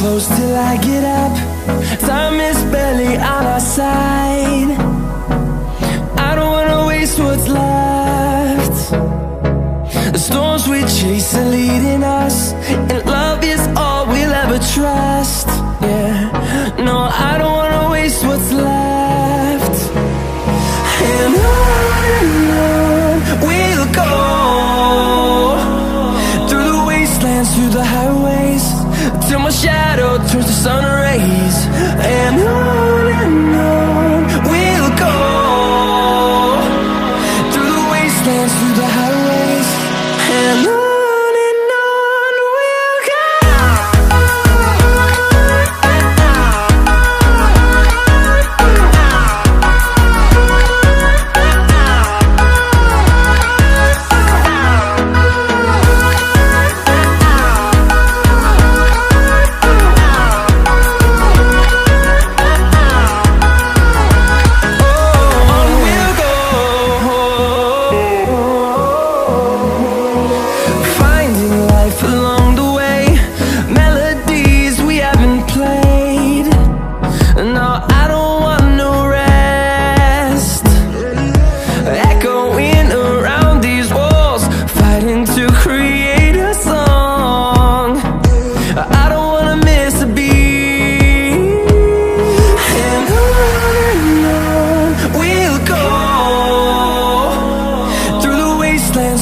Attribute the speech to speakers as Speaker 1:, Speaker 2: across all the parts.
Speaker 1: close till I get up. Time is barely on our side. I don't wanna waste what's left. The storms we chase are leading us, and love is all we'll ever trust. Yeah, no, I don't wanna waste what's left. And on we'll go, through the wastelands, through the highways, till my shadow turns to sun rays. And on we'll go, through the wastelands, through the highways, and on we'll go.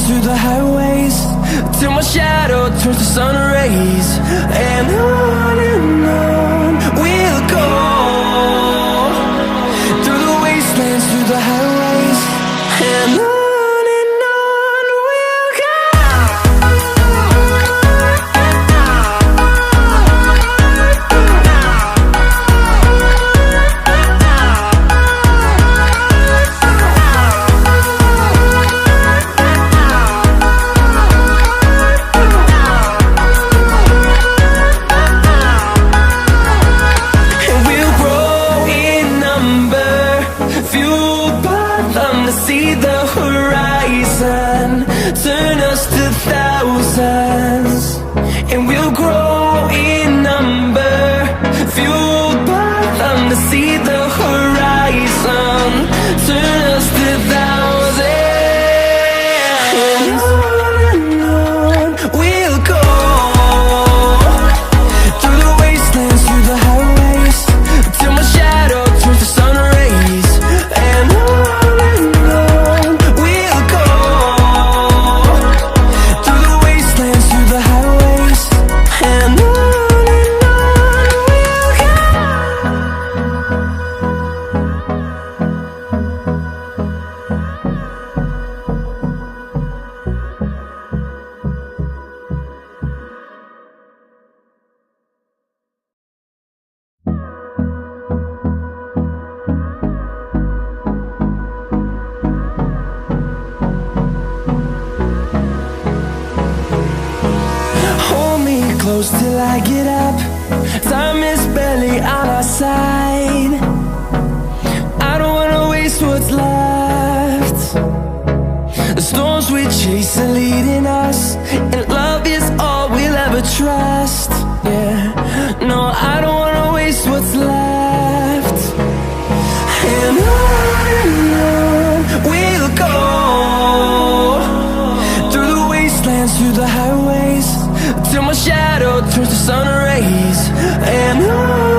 Speaker 1: Through the highways, till my shadow turns to sun rays. And on we'll go, through the wastelands, through the highways, and on we'll go. See the horizon, turn us to thousands, and we'll grow in number, fueled by them to see the horizon, turn us to thousands. And on we'll go, through the wastelands, through the highways, till my shadow turns to sun rays. And close till I get up. Time is barely on our side. I don't wanna waste what's left. The storms we chase are leading us, and love is all we'll ever trust. Yeah, no, I don't wanna waste what's left. And on we'll go, through the wastelands, through the highways, till my shadow turns to sun rays. And on